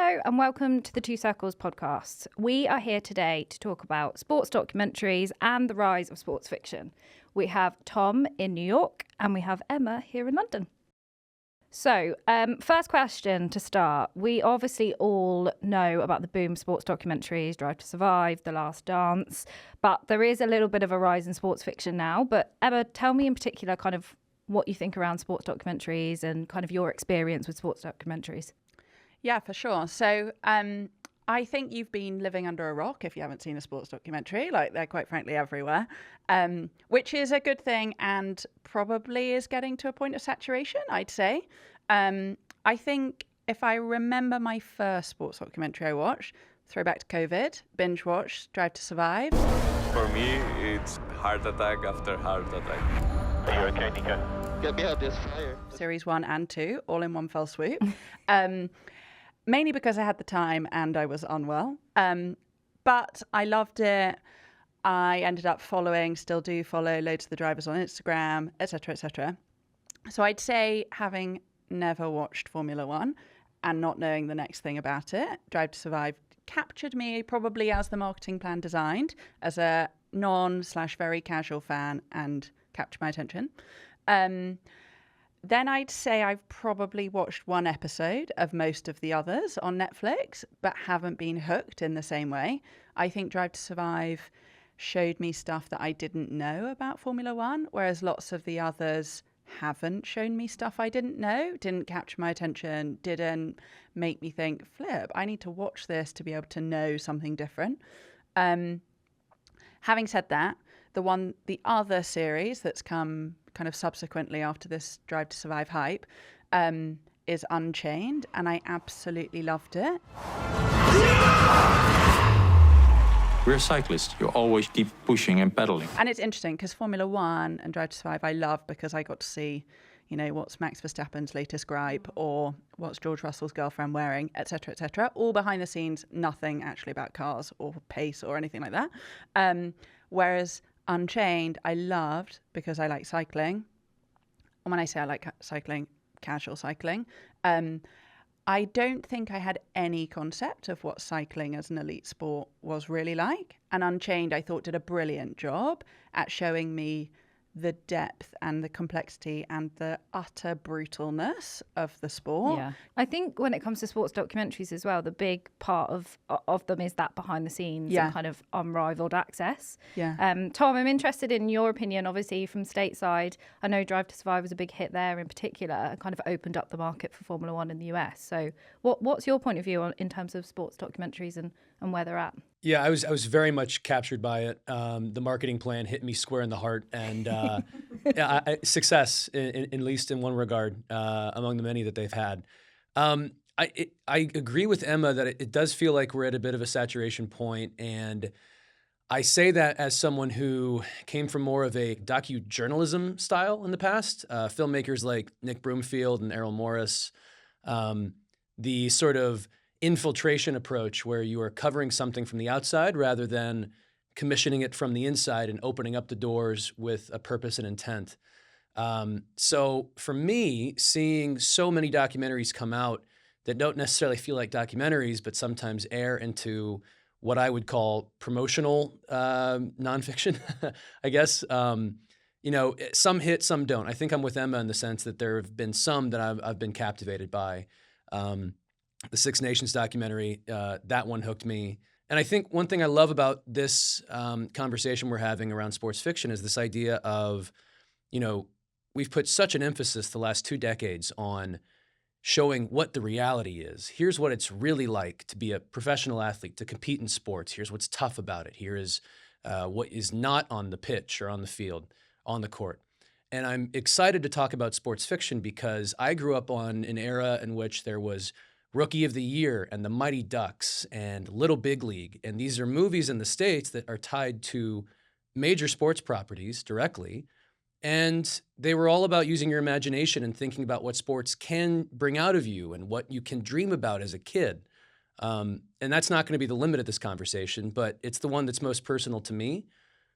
Hello and welcome to the Two Circles podcast. We are here today to talk about sports documentaries and the rise of sports fiction. We have Tom in New York and we have Emma here in London. So, first question to start. We obviously all know about the boom of sports documentaries, Drive to Survive, The Last Dance, but there is a little bit of a rise in sports fiction now. But Emma, tell me in particular kind of what you think around sports documentaries and kind of your experience with sports documentaries. Yeah, for sure. So I think you've been living under a rock if you haven't seen a sports documentary. Like, they're quite frankly everywhere, which is a good thing and probably is getting to a point of saturation, I'd say. I think if I remember my first sports documentary I watched, throwback to COVID, binge watched Drive to Survive. For me, it's heart attack after heart attack. Are you okay, Nico? Get me out of this fire. Series 1 and 2, all in one fell swoop. Mainly because I had the time and I was unwell. But I loved it. I ended up still do follow loads of the drivers on Instagram, etc., etc. So I'd say, having never watched Formula One and not knowing the next thing about it, Drive to Survive captured me probably as the marketing plan designed, as a non/very casual fan, and captured my attention. Then I'd say I've probably watched one episode of most of the others on Netflix, but haven't been hooked in the same way. I think Drive to Survive showed me stuff that I didn't know about Formula One, whereas lots of the others haven't shown me stuff I didn't know, didn't capture my attention, didn't make me think, flip, I need to watch this to be able to know something different. Having said that, the other series that's come kind of subsequently after this Drive to Survive hype is Unchained, and I absolutely loved it. We're cyclists. You always keep pushing and pedaling. And it's interesting because Formula One and Drive to Survive I love because I got to see, what's Max Verstappen's latest gripe or what's George Russell's girlfriend wearing, etc., etc. All behind the scenes, nothing actually about cars or pace or anything like that. Whereas Unchained, I loved because I like cycling. And when I say I like cycling, casual cycling, I don't think I had any concept of what cycling as an elite sport was really like. And Unchained, I thought, did a brilliant job at showing me the depth and the complexity and the utter brutalness of the sport. Yeah. I think when it comes to sports documentaries as well, the big part of them is that behind the scenes and kind of unrivaled access. Yeah. Tom, I'm interested in your opinion, obviously from stateside. I know Drive to Survive was a big hit there in particular and kind of opened up the market for Formula One in the US. So what's your point of view in terms of sports documentaries and where they're at? Yeah, I was very much captured by it. The marketing plan hit me square in the heart, and success, at least in one regard, among the many that they've had. I agree with Emma that it does feel like we're at a bit of a saturation point, and I say that as someone who came from more of a docu-journalism style in the past. Filmmakers like Nick Broomfield and Errol Morris, the sort of infiltration approach where you are covering something from the outside rather than commissioning it from the inside and opening up the doors with a purpose and intent. So for me, seeing so many documentaries come out that don't necessarily feel like documentaries, but sometimes air into what I would call promotional nonfiction, I guess. Some hit, some don't. I think I'm with Emma in the sense that there have been some that I've been captivated by. The Six Nations documentary, that one hooked me. And I think one thing I love about this conversation we're having around sports fiction is this idea of, we've put such an emphasis the last 2 decades on showing what the reality is. Here's what it's really like to be a professional athlete, to compete in sports. Here's what's tough about it. Here is what is not on the pitch or on the field, on the court. And I'm excited to talk about sports fiction because I grew up on an era in which there was Rookie of the Year and The Mighty Ducks and Little Big League. And these are movies in the States that are tied to major sports properties directly. And they were all about using your imagination and thinking about what sports can bring out of you and what you can dream about as a kid. And that's not going to be the limit of this conversation, but it's the one that's most personal to me.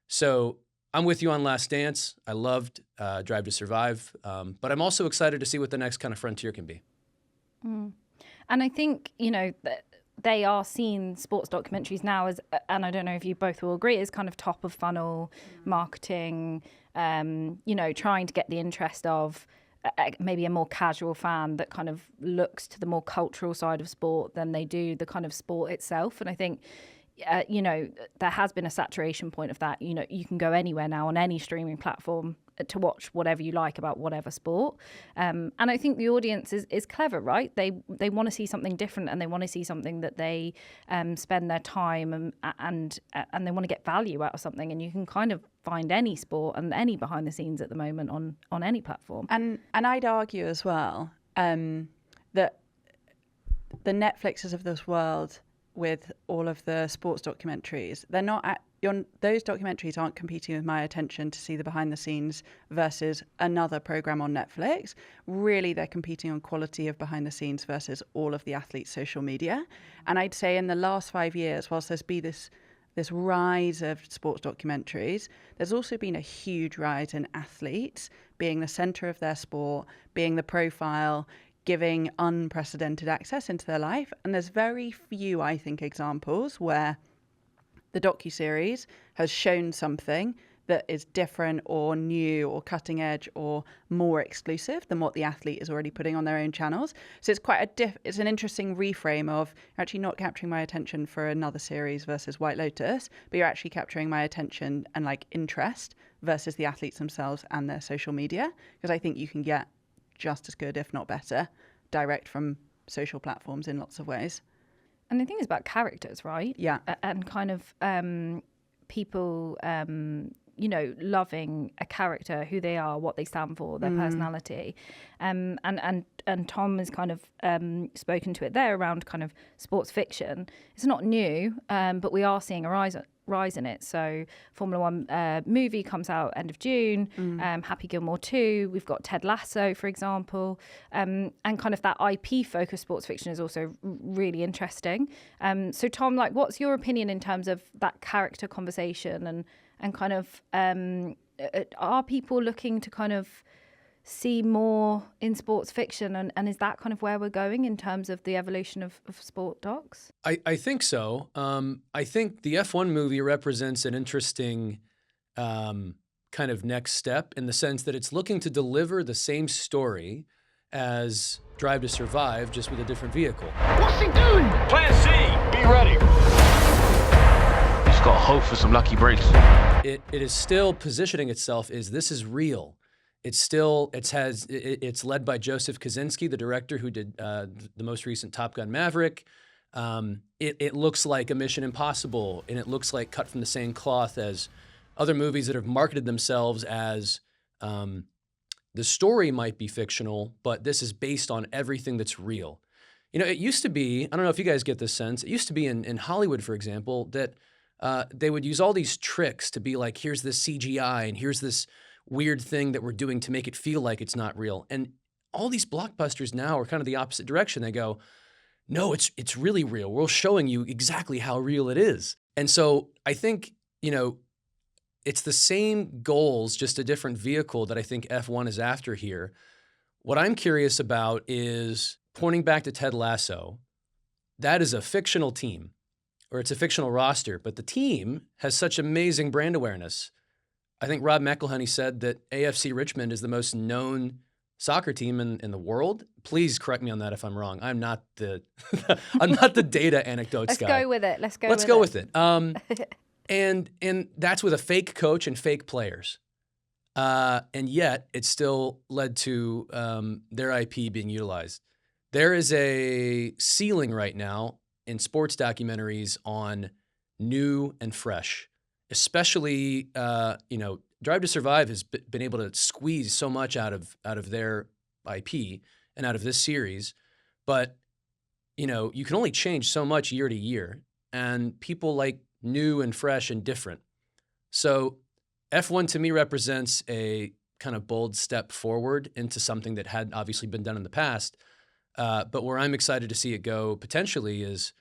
So I'm with you on Last Dance. I loved Drive to Survive. But I'm also excited to see what the next kind of frontier can be. And I think, that they are seen, sports documentaries now as, and I don't know if you both will agree, as kind of top of funnel marketing, trying to get the interest of maybe a more casual fan that kind of looks to the more cultural side of sport than they do the kind of sport itself. And I think, there has been a saturation point of that. You can go anywhere now on any streaming platform to watch whatever you like about whatever sport. And I think the audience is clever, right? They want to see something different, and they want to see something that they spend their time and they want to get value out of something. And you can kind of find any sport and any behind the scenes at the moment on any platform. And I'd argue as well that the Netflixes of this world, with all of the sports documentaries, they're not those documentaries aren't competing with my attention to see the behind the scenes versus another program on Netflix. Really, they're competing on quality of behind the scenes versus all of the athletes' social media. And I'd say in the last 5 years, whilst there's been this rise of sports documentaries, there's also been a huge rise in athletes being the center of their sport, being the profile, giving unprecedented access into their life. And there's very few, I think, examples where the docuseries has shown something that is different or new or cutting edge or more exclusive than what the athlete is already putting on their own channels. So it's quite it's an interesting reframe of actually not capturing my attention for another series versus White Lotus, but you're actually capturing my attention and interest versus the athletes themselves and their social media. Because I think you can get just as good, if not better, direct from social platforms in lots of ways. And I think it's about characters, right? Yeah. And kind of people, loving a character, who they are, what they stand for, their personality. And Tom has kind of spoken to it there around kind of sports fiction. It's not new, but we are seeing a rise in it. So Formula One movie comes out end of June, Happy Gilmore 2, we've got Ted Lasso, for example, and kind of that IP focused sports fiction is also really interesting. So Tom, what's your opinion in terms of that character conversation and kind of are people looking to kind of see more in sports fiction, and is that kind of where we're going in terms of the evolution of sport docs? I think so. I think the F1 movie represents an interesting kind of next step in the sense that it's looking to deliver the same story as Drive to Survive, just with a different vehicle. What's he doing? Plan C, be ready. He's got hope for some lucky breaks. It is still positioning itself as this is real. It's led by Joseph Kosinski, the director who did the most recent Top Gun Maverick. It looks like a Mission Impossible, and it looks like cut from the same cloth as other movies that have marketed themselves as the story might be fictional, but this is based on everything that's real. It used to be, I don't know if you guys get this sense, it used to be in Hollywood, for example, that they would use all these tricks to be like, here's this CGI and here's this weird thing that we're doing to make it feel like it's not real. And all these blockbusters now are kind of the opposite direction. They go, no, it's really real. We're showing you exactly how real it is. And so I think, it's the same goals, just a different vehicle that I think F1 is after here. What I'm curious about is pointing back to Ted Lasso. That is a fictional team, or it's a fictional roster, but the team has such amazing brand awareness. I think Rob McElhenney said that AFC Richmond is the most known soccer team in the world. Please correct me on that if I'm wrong. I'm not the I'm not the data anecdotes guy. Let's go with it. Let's go with it. And that's with a fake coach and fake players. And yet it still led to their IP being utilized. There is a ceiling right now in sports documentaries on new and fresh. Especially, Drive to Survive has been able to squeeze so much out of their IP and out of this series, but you can only change so much year to year, and people like new and fresh and different. So F1 to me represents a kind of bold step forward into something that had obviously been done in the past, but where I'm excited to see it go potentially is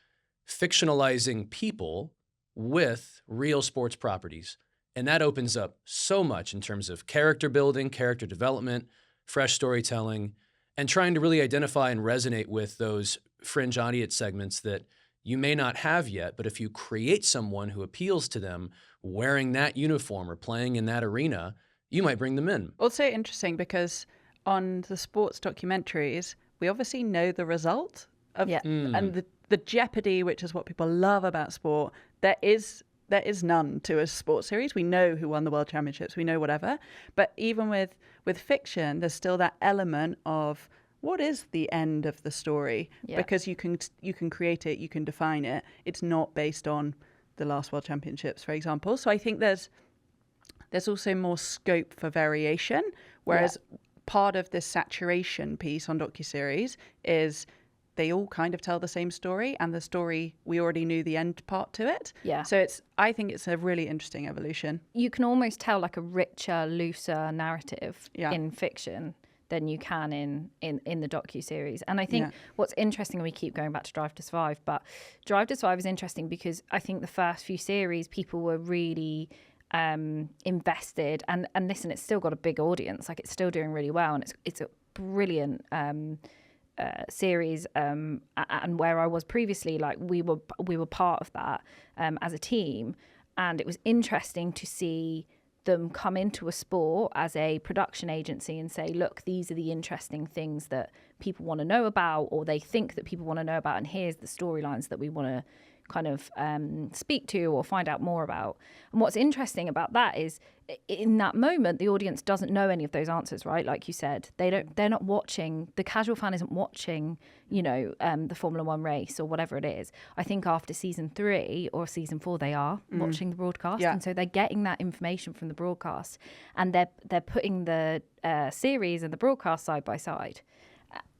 fictionalizing people with real sports properties. And that opens up so much in terms of character building, character development, fresh storytelling, and trying to really identify and resonate with those fringe audience segments that you may not have yet, but if you create someone who appeals to them wearing that uniform or playing in that arena, you might bring them in. Also interesting because on the sports documentaries, we obviously know the result of, and the jeopardy, which is what people love about sport, there is none to a sports series. We know who won the world championships, we know whatever. But even with fiction, there's still that element of what is the end of the story? Yeah. Because you can create it, you can define it. It's not based on the last world championships, for example. So I think there's also more scope for variation, whereas part of this saturation piece on docuseries is they all kind of tell the same story, and the story, we already knew the end part to it. Yeah. So I think it's a really interesting evolution. You can almost tell like a richer, looser narrative in fiction than you can in the docuseries. And I think what's interesting, and we keep going back to Drive to Survive, but Drive to Survive is interesting because I think the first few series people were really invested, and listen, it's still got a big audience, like it's still doing really well, and it's a brilliant series, and where I was previously, like we were part of that as a team, and it was interesting to see them come into a sport as a production agency and say, look, these are the interesting things that people want to know about, or they think that people want to know about, and here's the storylines that we want to kind of speak to or find out more about. And what's interesting about that is in that moment the audience doesn't know any of those answers, right? Like you said, they're not watching, the casual fan isn't watching, the Formula One race or whatever it is. I think after season 3 or season 4 they are watching the broadcast, and so they're getting that information from the broadcast, and they're putting the series and the broadcast side by side.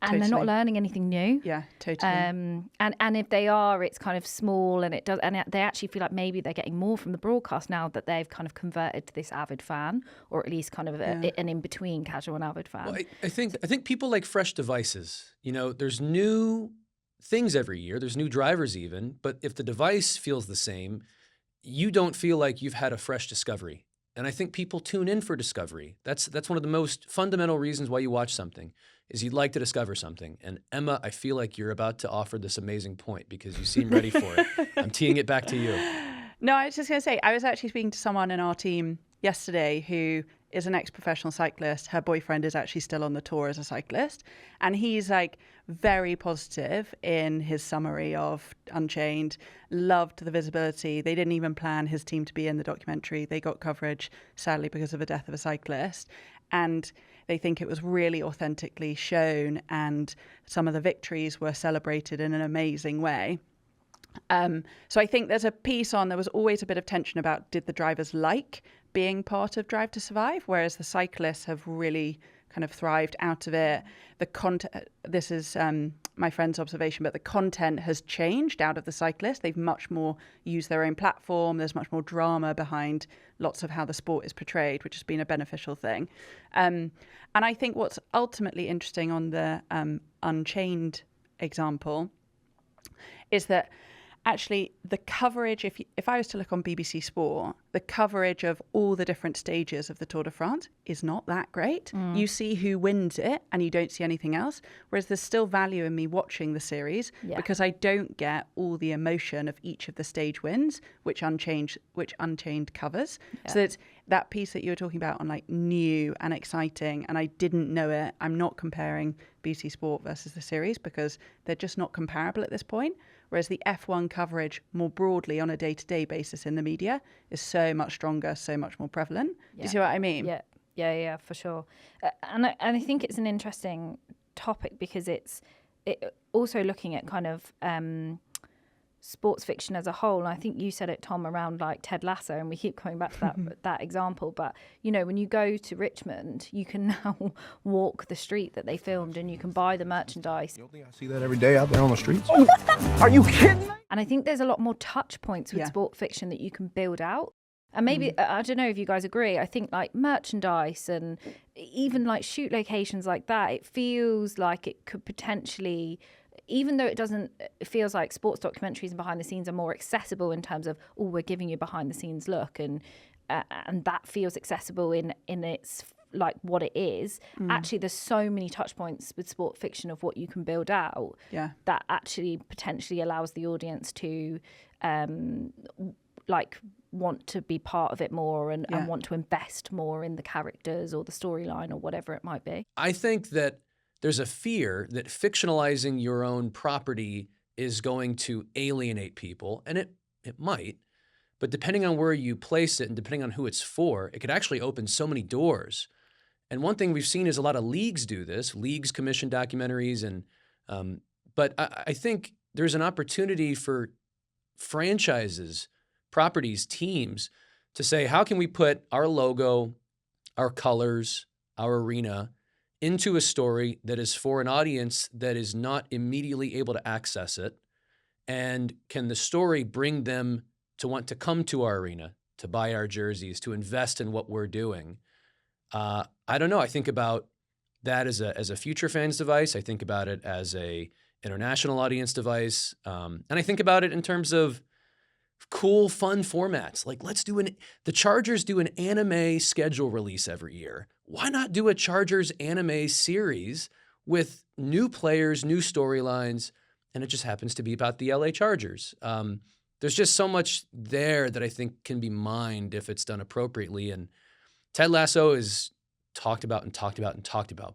And they're not learning anything new. Yeah, totally. And if they are, it's kind of small, and they actually feel like maybe they're getting more from the broadcast now that they've kind of converted to this avid fan, or at least kind of an in between casual and avid fan. Well, I think people like fresh devices. There's new things every year. There's new drivers even, but if the device feels the same, you don't feel like you've had a fresh discovery. And I think people tune in for discovery. That's one of the most fundamental reasons why you watch something, is you'd like to discover something. And Emma, I feel like you're about to offer this amazing point because you seem ready for it. I'm teeing it back to you. No, I was just going to say, I was actually speaking to someone in our team yesterday who is an ex-professional cyclist. Her boyfriend is actually still on the tour as a cyclist. And he's like very positive in his summary of Unchained, loved the visibility. They didn't even plan his team to be in the documentary. They got coverage, sadly, because of the death of a cyclist. And they think it was really authentically shown, and some of the victories were celebrated in an amazing way. So I think there's a piece there was always a bit of tension about, did the drivers like being part of Drive to Survive, whereas the cyclists have really kind of thrived out of it. The content, this is my friend's observation, but the content has changed out of the cyclists. They've much more used their own platform. There's much more drama behind lots of how the sport is portrayed, which has been a beneficial thing. And I think what's ultimately interesting on the Unchained example is that actually the coverage, if I was to look on BBC Sport, the coverage of all the different stages of the Tour de France is not that great. You see who wins it and you don't see anything else, whereas there's still value in me watching the series because I don't get all the emotion of each of the stage wins, which Unchained covers. So it's that piece that you were talking about on like new and exciting, and I didn't know it. I'm not comparing BBC Sport versus the series because they're just not comparable at this point. Whereas the F1 coverage more broadly on a day-to-day basis in the media is so much stronger, so much more prevalent. Do you see what I mean? Yeah, for sure. And I think it's an interesting topic because it also looking at kind of sports fiction as a whole. And I think you said it, Tom, around like Ted Lasso, and we keep coming back to that example. But, when you go to Richmond, you can now walk the street that they filmed and you can buy the merchandise. You don't think I see that every day out there on the streets? Are you kidding me? And I think there's a lot more touch points with sport fiction that you can build out. And maybe, I don't know if you guys agree, I think like merchandise and even like shoot locations like that, it feels like it could potentially, even though it feels like sports documentaries and behind the scenes are more accessible in terms of, we're giving you behind the scenes look, and that feels accessible in its like what it is, actually there's so many touch points with sport fiction of what you can build out that actually potentially allows the audience to like want to be part of it more and want to invest more in the characters or the storyline or whatever it might be. I think that there's a fear that fictionalizing your own property is going to alienate people, and it might. But depending on where you place it and depending on who it's for, it could actually open so many doors. And one thing we've seen is a lot of leagues do this. Leagues commission documentaries, but I think there's an opportunity for franchises, properties, teams to say, how can we put our logo, our colors, our arena into a story that is for an audience that is not immediately able to access it? And can the story bring them to want to come to our arena, to buy our jerseys, to invest in what we're doing? I don't know. I think about that as a future fans device. I think about it as a international audience device. And I think about it in terms of cool, fun formats. Like the Chargers do an anime schedule release every year. Why not do a Chargers anime series with new players, new storylines, and it just happens to be about the LA Chargers? There's just so much there that I think can be mined if it's done appropriately. And Ted Lasso is talked about,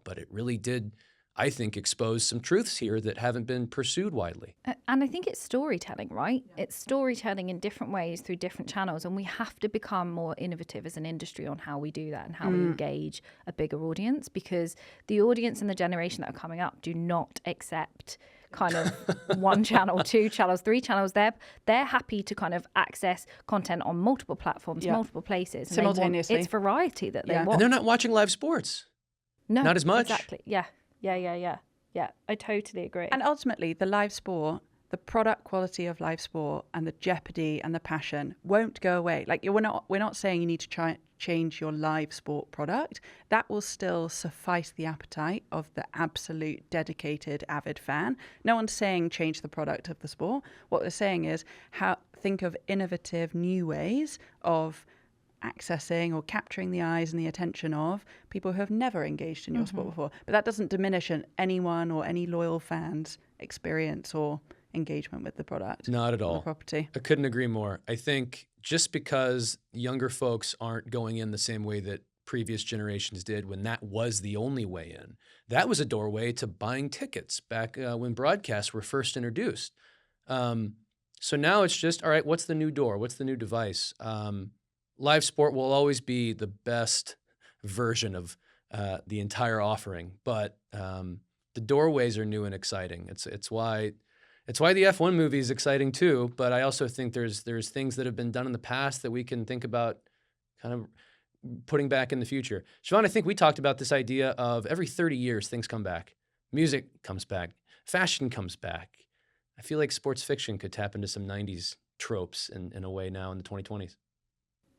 but it really did, I think, expose some truths here that haven't been pursued widely. And I think it's storytelling, right? Yeah. It's storytelling in different ways through different channels. And we have to become more innovative as an industry on how we do that and how we engage a bigger audience, because the audience and the generation that are coming up do not accept kind of one channel, two channels, three channels. They're happy to kind of access content on multiple platforms, multiple places. And simultaneously. It's variety that they want. And they're not watching live sports. No. Not as much. Exactly. Yeah. Yeah, I totally agree. And ultimately, the live sport, the product quality of live sport and the jeopardy and the passion won't go away. Like, we're not saying you need to try change your live sport product. That will still suffice the appetite of the absolute dedicated avid fan. No one's saying change the product of the sport. What they're saying is think of innovative new ways of accessing or capturing the eyes and the attention of people who have never engaged in your sport before. But that doesn't diminish anyone or any loyal fans' experience or engagement with the product. Not at all. The property. I couldn't agree more. I think just because younger folks aren't going in the same way that previous generations did when that was the only way in, that was a doorway to buying tickets back when broadcasts were first introduced. So now it's just, all right, what's the new door? What's the new device? Live sport will always be the best version of the entire offering, but the doorways are new and exciting. It's why the F1 movie is exciting too. But I also think there's things that have been done in the past that we can think about kind of putting back in the future. Siobhan, I think we talked about this idea of every 30 years things come back. Music comes back. Fashion comes back. I feel like sports fiction could tap into some 90s tropes in a way now in the 2020s.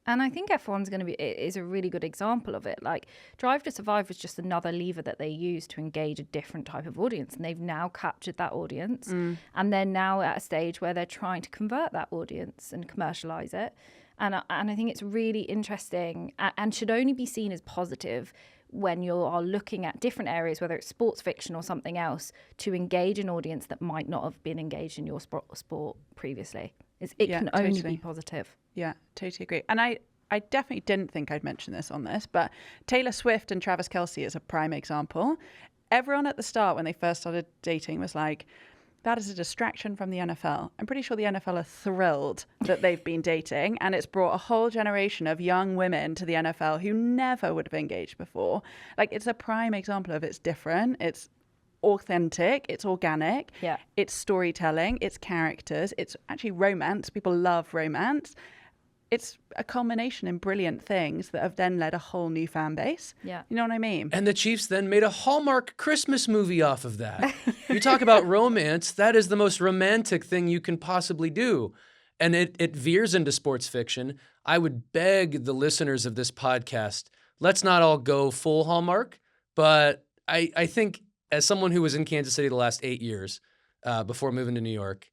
And I think F1's is a really good example of it. Like, Drive to Survive was just another lever that they used to engage a different type of audience. And they've now captured that audience. And they're now at a stage where they're trying to convert that audience and commercialize it. And I think it's really interesting and should only be seen as positive when you are looking at different areas, whether it's sports fiction or something else, to engage an audience that might not have been engaged in your sport previously. It can only be positive. Yeah, totally agree. And I definitely didn't think I'd mention this on this, but Taylor Swift and Travis Kelce is a prime example. Everyone at the start, when they first started dating, was like, that is a distraction from the NFL. I'm pretty sure the NFL are thrilled that they've been dating, and it's brought a whole generation of young women to the NFL who never would have engaged before. Like, it's a prime example of it's different, it's authentic, it's organic, it's storytelling, it's characters, it's actually romance. People love romance. It's a culmination in brilliant things that have then led a whole new fan base. Yeah. You know what I mean? And the Chiefs then made a Hallmark Christmas movie off of that. You talk about romance, that is the most romantic thing you can possibly do. And it veers into sports fiction. I would beg the listeners of this podcast, let's not all go full Hallmark, but I think as someone who was in Kansas City the last 8 years before moving to New York,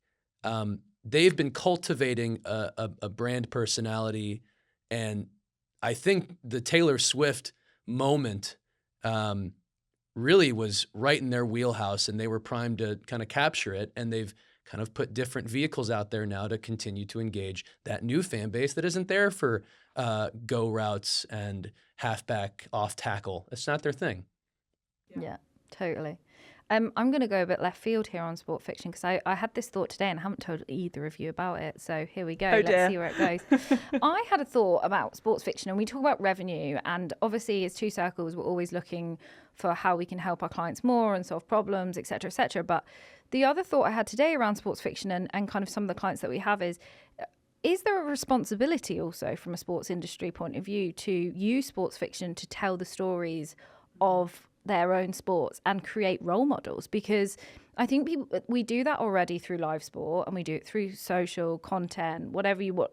they've been cultivating a brand personality. And I think the Taylor Swift moment really was right in their wheelhouse, and they were primed to kind of capture it. And they've kind of put different vehicles out there now to continue to engage that new fan base that isn't there for go routes and halfback off tackle. It's not their thing. Yeah, totally. I'm going to go a bit left field here on sport fiction because I had this thought today and I haven't told either of you about it. So here we go. Let's see where it goes. I had a thought about sports fiction, and we talk about revenue. And obviously, as Two Circles, we're always looking for how we can help our clients more and solve problems, et cetera, et cetera. But the other thought I had today around sports fiction and kind of some of the clients that we have is there a responsibility also from a sports industry point of view to use sports fiction to tell the stories of their own sports and create role models? Because I think we do that already through live sport, and we do it through social content, whatever you want,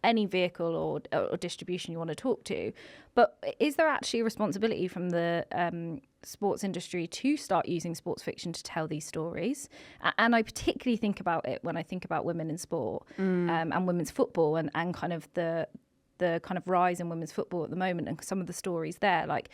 any vehicle or distribution you want to talk to. But is there actually a responsibility from the sports industry to start using sports fiction to tell these stories? And I particularly think about it when I think about women in sport and women's football and kind of the kind of rise in women's football at the moment and some of the stories there. Like,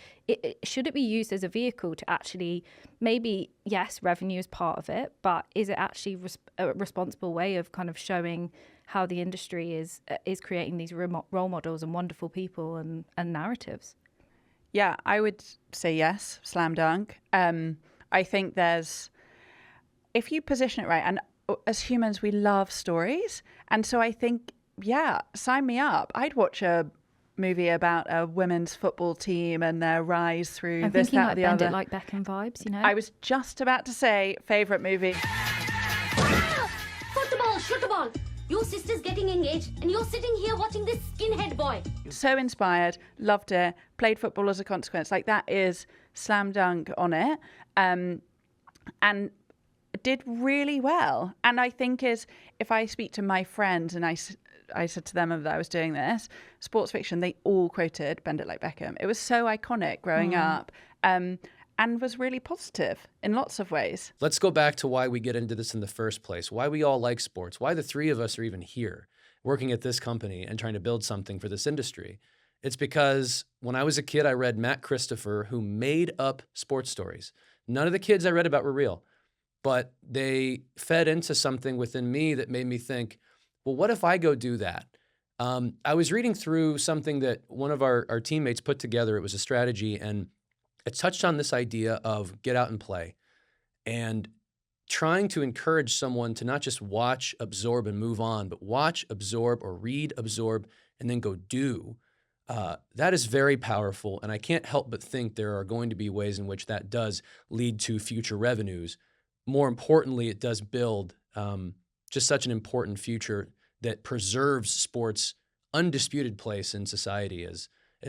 should it be used as a vehicle to actually, maybe, yes, revenue is part of it, but is it actually a responsible way of kind of showing how the industry is creating these role models and wonderful people and narratives? Yeah, I would say yes, slam dunk. I think if you position it right, and as humans, we love stories. And so I think, yeah, sign me up. I'd watch a movie about a women's football team and their rise through I'm this, thinking that, like or the Bend other. It Like Beckham vibes, I was just about to say favourite movie. Shoot the ball. Your sister's getting engaged and you're sitting here watching this skinhead boy. So inspired, loved it, played football as a consequence. Like, that is slam dunk on it. And did really well. And I think if I speak to my friends and I said to them that I was doing this, sports fiction, they all quoted Bend It Like Beckham. It was so iconic growing up and was really positive in lots of ways. Let's go back to why we get into this in the first place, why we all like sports, why the three of us are even here working at this company and trying to build something for this industry. It's because when I was a kid, I read Matt Christopher, who made up sports stories. None of the kids I read about were real, but they fed into something within me that made me think, well, what if I go do that? I was reading through something that one of our teammates put together. It was a strategy, and it touched on this idea of get out and play and trying to encourage someone to not just watch, absorb, and move on, but watch, absorb, or read, absorb, and then go do. That is very powerful, and I can't help but think there are going to be ways in which that does lead to future revenues. More importantly, it does build just such an important future that preserves sports' undisputed place in society as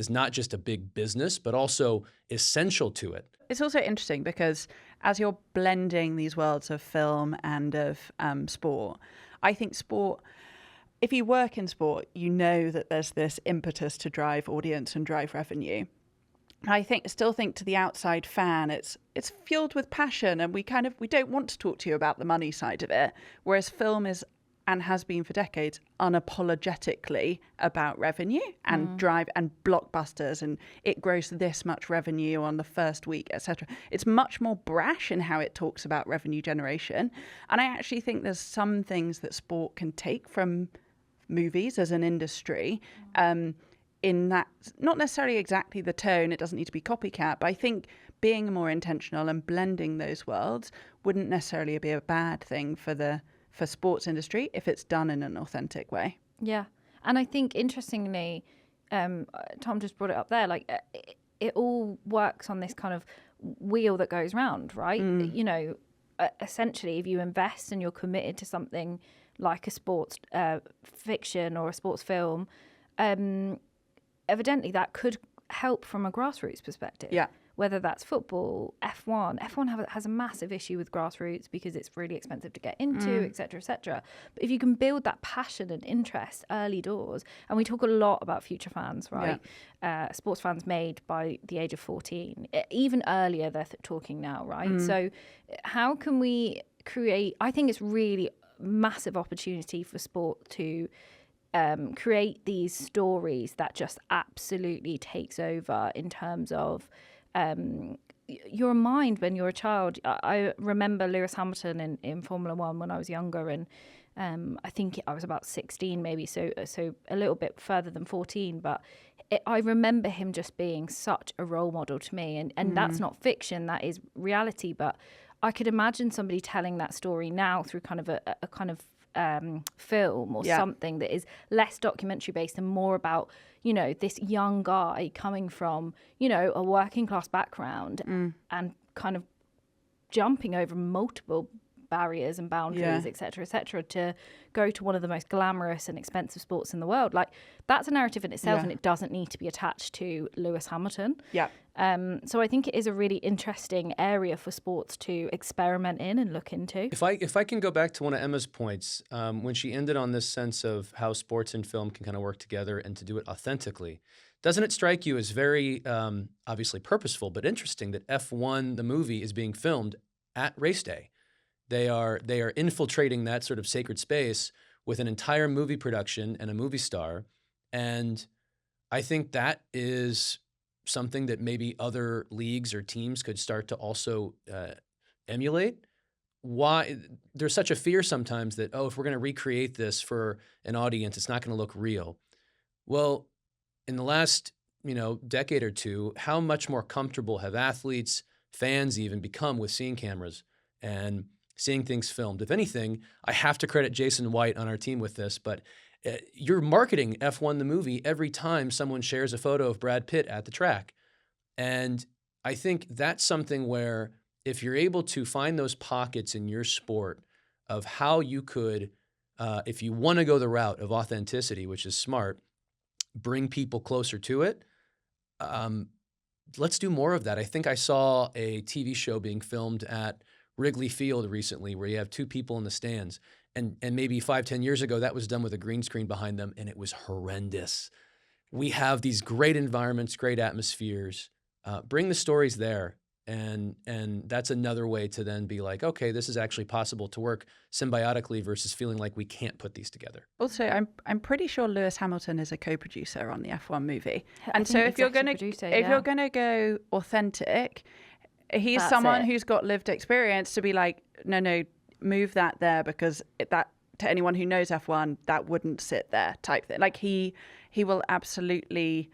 not just a big business, but also essential to it. It's also interesting because as you're blending these worlds of film and of sport, I think sport, if you work in sport, you know that there's this impetus to drive audience and drive revenue. I still think to the outside fan, it's fueled with passion, and we don't want to talk to you about the money side of it. Whereas film is, and has been for decades, unapologetically about revenue and drive and blockbusters, and it gross this much revenue on the first week, etc. It's much more brash in how it talks about revenue generation. And I actually think there's some things that sport can take from movies as an industry, in that, not necessarily exactly the tone, it doesn't need to be copycat, but I think being more intentional and blending those worlds wouldn't necessarily be a bad thing for sports industry if it's done in an authentic way. Yeah. And I think, interestingly, Tom just brought it up there, like it all works on this kind of wheel that goes round, right? Essentially, if you invest and you're committed to something like a sports fiction or a sports film, evidently that could help from a grassroots perspective. Yeah. Whether that's football, F1. F1 has a massive issue with grassroots because it's really expensive to get into, et cetera, et cetera. But if you can build that passion and interest early doors, and we talk a lot about future fans, right? Yeah. Sports fans made by the age of 14. Even earlier, they're talking now, right? So how can we create... I think it's really massive opportunity for sport to create these stories that just absolutely takes over in terms of your mind when you're a child. I remember Lewis Hamilton in Formula One when I was younger, and I think I was about 16 maybe, so a little bit further than 14, but I remember him just being such a role model to me, and that's not fiction, that is reality. But I could imagine somebody telling that story now through kind of a kind of film or something that is less documentary based and more about, you know, this young guy coming from, you know, a working class background and kind of jumping over multiple barriers and boundaries, et cetera, to go to one of the most glamorous and expensive sports in the world. Like, that's a narrative in itself, and it doesn't need to be attached to Lewis Hamilton. So I think it is a really interesting area for sports to experiment in and look into. If I can go back to one of Emma's points, when she ended on this sense of how sports and film can kind of work together and to do it authentically, doesn't it strike you as very obviously purposeful but interesting that F1 the movie is being filmed at race day? They are infiltrating that sort of sacred space with an entire movie production and a movie star, and I think that is something that maybe other leagues or teams could start to also emulate. Why there's such a fear sometimes that, if we're going to recreate this for an audience, it's not going to look real. Well, in the last decade or two, how much more comfortable have athletes, fans even, become with seeing cameras and seeing things filmed? If anything, I have to credit Jason White on our team with this, but you're marketing F1 the movie every time someone shares a photo of Brad Pitt at the track. And I think that's something where if you're able to find those pockets in your sport of how you could, if you want to go the route of authenticity, which is smart, bring people closer to it, let's do more of that. I think I saw a TV show being filmed at Wrigley Field recently where you have two people in the stands. And maybe 5-10 years ago, that was done with a green screen behind them, and it was horrendous. We have these great environments, great atmospheres. Bring the stories there, and that's another way to then be like, okay, this is actually possible to work symbiotically versus feeling like we can't put these together. Also, I'm pretty sure Lewis Hamilton is a co-producer on the F1 movie, and so if you're going to go authentic, he's someone who's got lived experience to be like, no. Move that there because that, to anyone who knows F1, that wouldn't sit there type thing. Like he will absolutely,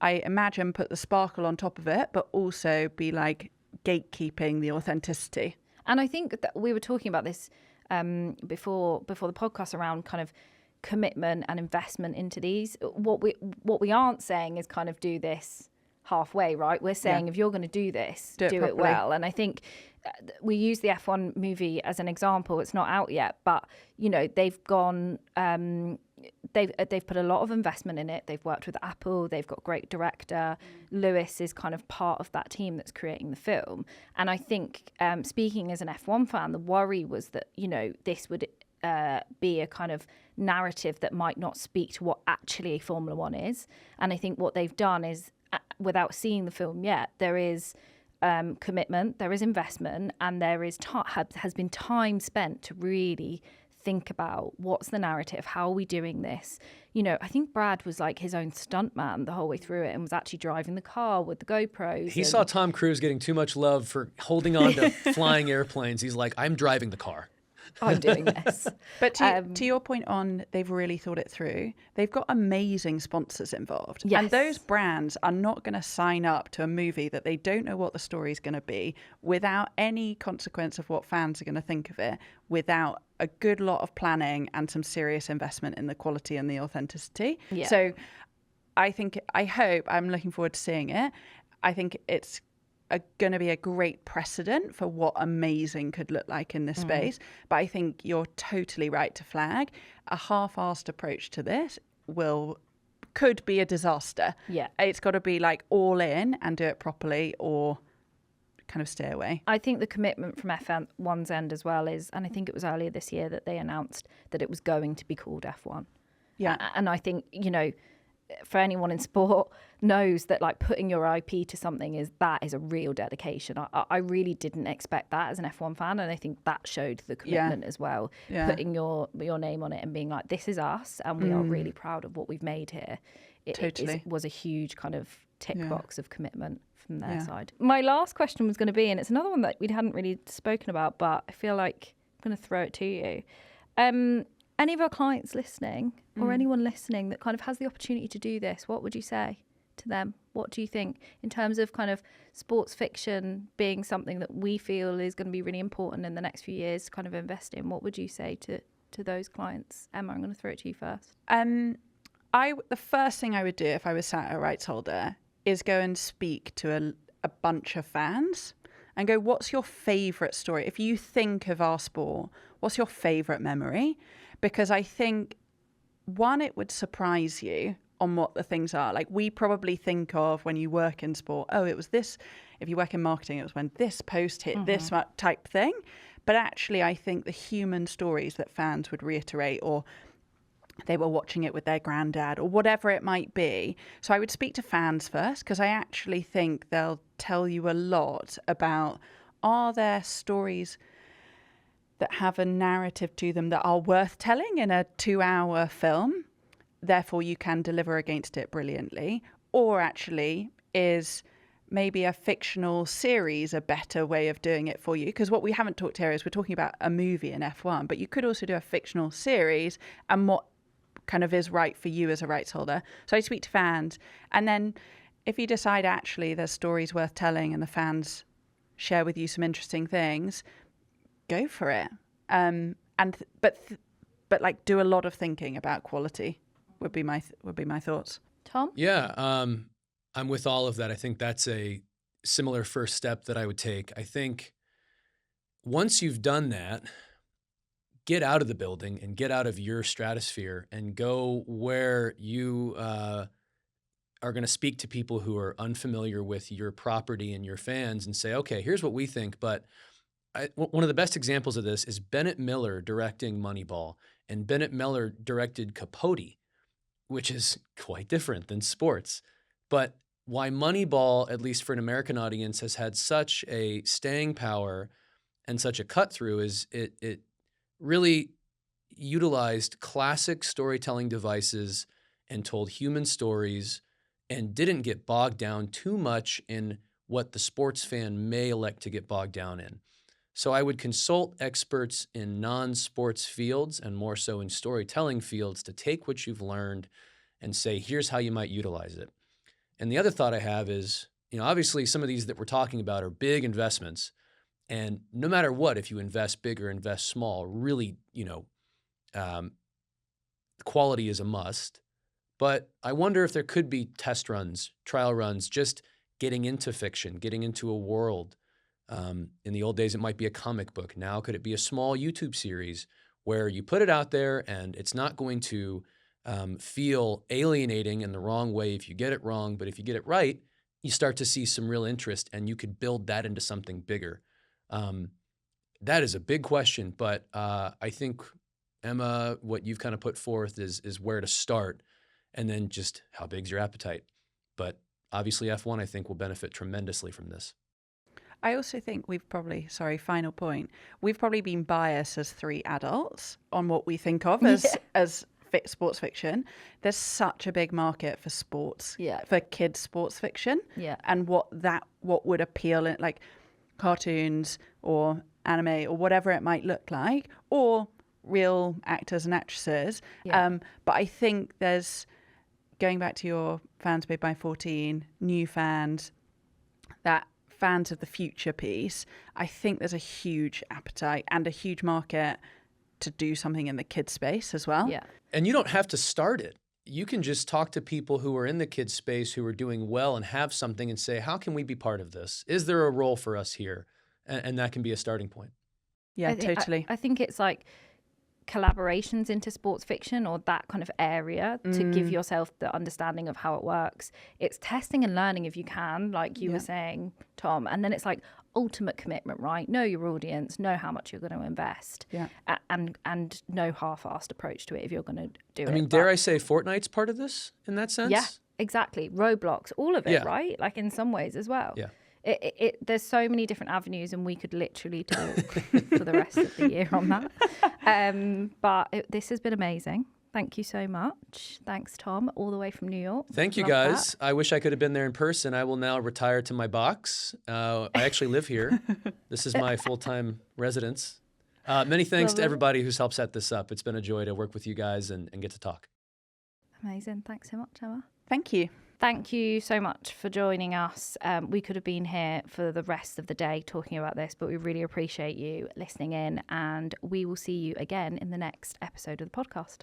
I imagine, put the sparkle on top of it, but also be like gatekeeping the authenticity. And I think that we were talking about this before the podcast around kind of commitment and investment into these. What we aren't saying is kind of do this halfway, right? We're saying if you're going to do this, do it well. And I think we use the F1 movie as an example. It's not out yet, but they've gone. They've put a lot of investment in it. They've worked with Apple. They've got a great director. Lewis is kind of part of that team that's creating the film. And I think, speaking as an F1 fan, the worry was that this would be a kind of narrative that might not speak to what actually Formula One is. And I think what they've done is, without seeing the film yet, there is commitment, there is investment, and there is has been time spent to really think about what's the narrative, how are we doing this. I think Brad was like his own stuntman the whole way through it and was actually driving the car with the GoPros. He saw Tom Cruise getting too much love for holding on to flying airplanes. He's like, I'm driving the car. I'm doing this. But to your point on they've really thought it through, they've got amazing sponsors involved. Yes. And those brands are not going to sign up to a movie that they don't know what the story is going to be without any consequence of what fans are going to think of it, without a good lot of planning and some serious investment in the quality and the authenticity. Yeah. So I'm looking forward to seeing it. I think it's going to be a great precedent for what amazing could look like in this space. But I think you're totally right to flag a half-assed approach to this could be a disaster. Yeah. It's got to be like all in and do it properly, or kind of stay away. I think the commitment from F1's end as well is, and I think it was earlier this year that they announced that it was going to be called F1. Yeah. And I think, for anyone in sport knows that like putting your IP to something is a real dedication. I really didn't expect that as an F1 fan, and I think that showed the commitment as well. Putting your name on it and being like, this is us, and we are really proud of what we've made here. It was a huge kind of tick box of commitment from their side. My last question was going to be, and it's another one that we hadn't really spoken about, but I feel like I'm going to throw it to you. Any of our clients listening or anyone listening that kind of has the opportunity to do this, what would you say to them? What do you think in terms of kind of sports fiction being something that we feel is going to be really important in the next few years to kind of invest in? What would you say to those clients? Emma, I'm going to throw it to you first. The first thing I would do if I was sat at a rights holder is go and speak to a bunch of fans and go, what's your favourite story? If you think of our sport, what's your favourite memory? Because I think, one, it would surprise you on what the things are. Like, we probably think of when you work in sport, oh, it was this. If you work in marketing, it was when this post hit this type thing. But actually, I think the human stories that fans would reiterate, or they were watching it with their granddad or whatever it might be. So I would speak to fans first, because I actually think they'll tell you a lot about, are there stories that have a narrative to them that are worth telling in a 2-hour film, therefore you can deliver against it brilliantly, or actually is maybe a fictional series a better way of doing it for you? Because what we haven't talked here is we're talking about a movie in F1, but you could also do a fictional series and what kind of is right for you as a rights holder. So I speak to fans, and then if you decide actually there's stories worth telling and the fans share with you some interesting things, go for it. But like do a lot of thinking about quality would be my thoughts. Tom? Yeah, I'm with all of that. I think that's a similar first step that I would take. I think once you've done that, get out of the building and get out of your stratosphere and go where you are going to speak to people who are unfamiliar with your property and your fans and say, okay, here's what we think. But one of the best examples of this is Bennett Miller directing Moneyball, and Bennett Miller directed Capote, which is quite different than sports. But why Moneyball, at least for an American audience, has had such a staying power and such a cut through is it really utilized classic storytelling devices and told human stories and didn't get bogged down too much in what the sports fan may elect to get bogged down in. So I would consult experts in non-sports fields and more so in storytelling fields to take what you've learned and say, here's how you might utilize it. And the other thought I have is, obviously some of these that we're talking about are big investments. And no matter what, if you invest big or invest small, really, quality is a must. But I wonder if there could be test runs, trial runs, just getting into fiction, getting into a world. In the old days, it might be a comic book. Now, could it be a small YouTube series where you put it out there and it's not going to feel alienating in the wrong way if you get it wrong, but if you get it right, you start to see some real interest and you could build that into something bigger. That is a big question, but I think, Emma, what you've kind of put forth is where to start, and then just how big's your appetite. But obviously F1, I think, will benefit tremendously from this. I also think final point, we've probably been biased as 3 adults on what we think of as sports fiction. There's such a big market for sports, for kids sports fiction, and what would appeal in like cartoons or anime or whatever it might look like, or real actors and actresses. But I think there's, going back to your fans paid by 14, new fans, that fans of the future piece, I think there's a huge appetite and a huge market to do something in the kids space as well. Yeah. And you don't have to start it. You can just talk to people who are in the kids space who are doing well and have something and say, how can we be part of this? Is there a role for us here? And that can be a starting point. Yeah, totally. I think it's like collaborations into sports fiction or that kind of area to give yourself the understanding of how it works. It's testing and learning if you can, like you were saying, Tom. And then it's like ultimate commitment, right? Know your audience, know how much you're going to invest, and no half-assed approach to it if you're going to do it. I mean, dare I say Fortnite's part of this in that sense? Yeah, exactly. Roblox, all of it, right? Like in some ways as well. Yeah. There's so many different avenues, and we could literally talk for the rest of the year on that. But this has been amazing. Thank you so much. Thanks, Tom, all the way from New York. Thank you, guys. I wish I could have been there in person. I will now retire to my box. I actually live here. This is my full-time residence. Many thanks to everybody who's helped set this up. It's been a joy to work with you guys and get to talk. Amazing. Thanks so much, Emma. Thank you. Thank you so much for joining us. We could have been here for the rest of the day talking about this, but we really appreciate you listening in, and we will see you again in the next episode of the podcast.